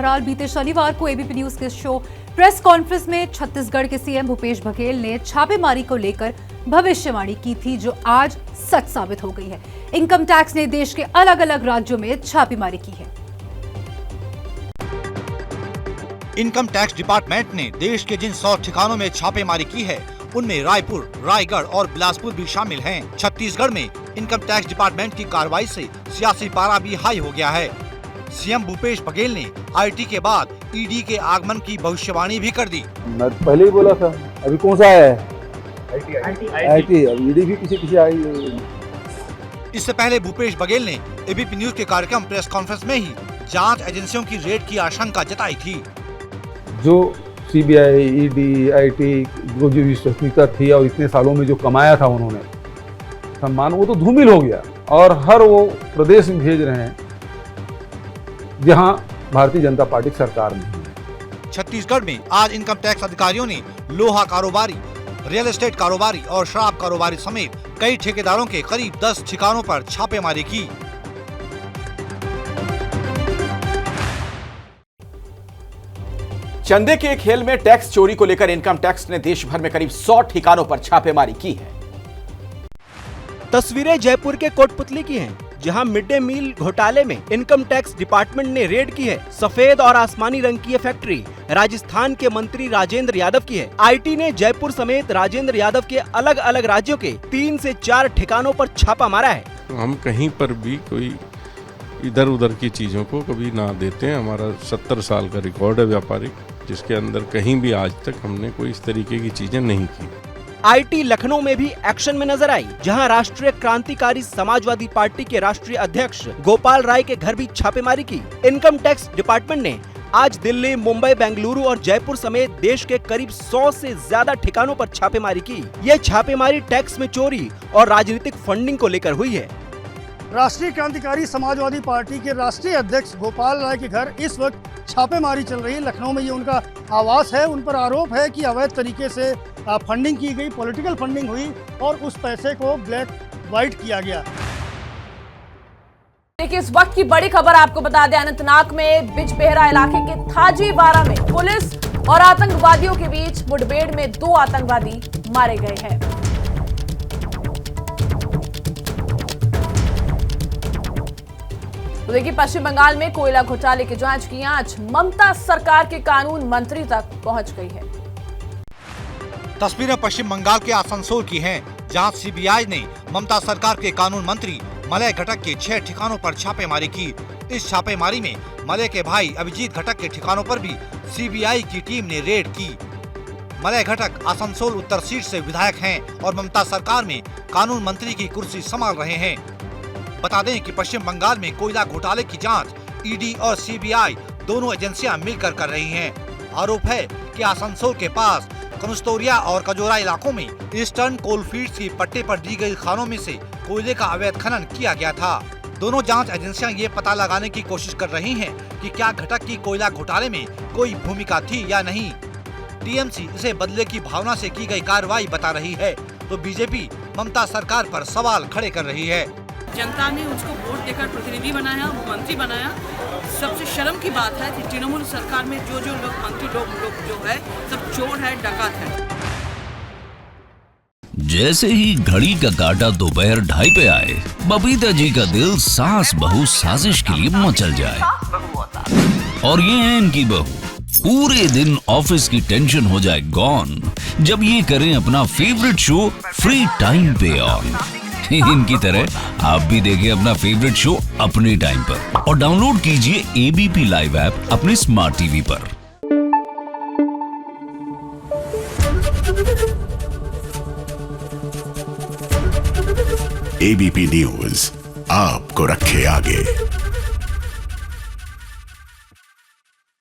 बहरहाल बीते शनिवार को एबीपी न्यूज के शो प्रेस कॉन्फ्रेंस में छत्तीसगढ़ के सीएम भूपेश बघेल ने छापेमारी को लेकर भविष्यवाणी की थी, जो आज सच साबित हो गई है। इनकम टैक्स ने देश के अलग अलग राज्यों में छापेमारी की है। इनकम टैक्स डिपार्टमेंट ने देश के जिन 100 ठिकानों में छापेमारी की है, उनमें रायपुर, रायगढ़ और बिलासपुर भी शामिल हैं। छत्तीसगढ़ में इनकम टैक्स डिपार्टमेंट की कार्रवाई से सियासी पारा भी हाई हो गया है। सीएम भूपेश बघेल ने आईटी के बाद ईडी के आगमन की भविष्यवाणी भी कर दी। मैं पहले ही बोला था, अभी कौन सा आया है? आईटी, अब ईडी भी किसी आई। इससे पहले भूपेश बघेल ने एबीपी न्यूज के कार्यक्रम प्रेस कॉन्फ्रेंस में ही जांच एजेंसियों की रेड की आशंका जताई थी। जो सीबीआई, ईडी, आईटी जो विश्वसनीयता थी और इतने सालों में जो कमाया था उन्होंने सम्मान, वो तो धूमिल हो गया और हर वो प्रदेश में भेज रहे हैं जहां भारतीय जनता पार्टी सरकार नहीं है। छत्तीसगढ़ में आज इनकम टैक्स अधिकारियों ने लोहा कारोबारी, रियल एस्टेट कारोबारी और शराब कारोबारी समेत कई ठेकेदारों के करीब 10 ठिकानों पर छापेमारी की। चंदे के खेल में टैक्स चोरी को लेकर इनकम टैक्स ने देश भर में करीब 100 ठिकानों पर छापेमारी की है। तस्वीरें जयपुर के कोटपुतली की हैं, जहां मिड डे मील घोटाले में इनकम टैक्स डिपार्टमेंट ने रेड की है। सफेद और आसमानी रंग की यह फैक्ट्री राजस्थान के मंत्री राजेंद्र यादव की है। आईटी ने जयपुर समेत राजेंद्र यादव के अलग अलग राज्यों के 3 से 4 ठिकानों पर छापा मारा है। हम कहीं पर भी कोई इधर उधर की चीजों को कभी ना देते हैं। हमारा 70 साल का रिकॉर्ड है व्यापारिक, जिसके अंदर कहीं भी आज तक हमने कोई इस तरीके की चीजें नहीं की। आईटी लखनऊ में भी एक्शन में नजर आई, जहां राष्ट्रीय क्रांतिकारी समाजवादी पार्टी के राष्ट्रीय अध्यक्ष गोपाल राय के घर भी छापेमारी की। इनकम टैक्स डिपार्टमेंट ने आज दिल्ली, मुंबई, बेंगलुरु और जयपुर समेत देश के करीब 100 से ज्यादा ठिकानों पर छापेमारी की। यह छापेमारी टैक्स में चोरी और राजनीतिक फंडिंग को लेकर हुई है। राष्ट्रीय क्रांतिकारी समाजवादी पार्टी के राष्ट्रीय अध्यक्ष गोपाल राय के घर इस वक्त छापेमारी चल रही है। लखनऊ में ये उनका आवास है। उन पर आरोप है कि अवैध तरीके से फंडिंग की गई, पॉलिटिकल फंडिंग हुई और उस पैसे को ब्लैक व्हाइट किया गया। देखिए, इस वक्त की बड़ी खबर आपको बता दें, अनंतनाग में बिजबेहरा इलाके के थाजीवारा में पुलिस और आतंकवादियों के बीच मुठभेड़ में 2 आतंकवादी मारे गए हैं। तो देखिए, पश्चिम बंगाल में कोयला घोटाले की जांच की आंच ममता सरकार के कानून मंत्री तक पहुंच गई है। तस्वीरें पश्चिम बंगाल के आसनसोल की हैं, जहां सीबीआई ने ममता सरकार के कानून मंत्री मलय घटक के 6 ठिकानों पर छापेमारी की। इस छापेमारी में मलय के भाई अभिजीत घटक के ठिकानों पर भी सीबीआई की टीम ने रेड की। मलय घटक आसनसोल उत्तर सीट से विधायक हैं और ममता सरकार में कानून मंत्री की कुर्सी संभाल रहे हैं। बता दें कि पश्चिम बंगाल में कोयला घोटाले की जांच ईडी और सीबीआई दोनों एजेंसियां मिलकर कर रही हैं। आरोप है कि आसनसोल के पास कनुस्तोरिया और कजोरा इलाकों में ईस्टर्न कोलफील्ड्स की पट्टे पर दी गई खानों में से कोयले का अवैध खनन किया गया था। दोनों जांच एजेंसियां ये पता लगाने की कोशिश कर रही हैं कि क्या घटक की कोयला घोटाले में कोई भूमिका थी या नहीं। टीएमसी इसे बदले की भावना से की गई कार्रवाई बता रही है, तो बीजेपी ममता सरकार पर सवाल खड़े कर रही है। जनता ने उसको वोट देकर प्रतिनिधि बनाया, मंत्री बनाया। सबसे शर्म की बात है कि तृणमूल सरकार में जो लोग मंत्री लोग जो है सब चोर है, डकैत है। जैसे ही घड़ी का काटा दोपहर 2:30 पे आए, बबीता जी का दिल सास बहू साजिश के लिए मचल जाए। और ये है इनकी बहू, पूरे दिन ऑफिस की टेंशन हो जाए गॉन जब ये करें अपना फेवरेट शो फ्री टाइम पे ऑन। इनकी तरह आप भी देखिए अपना फेवरेट शो अपने टाइम पर और डाउनलोड कीजिए एबीपी लाइव ऐप अपने स्मार्ट टीवी पर। एबीपी न्यूज आपको रखे आगे।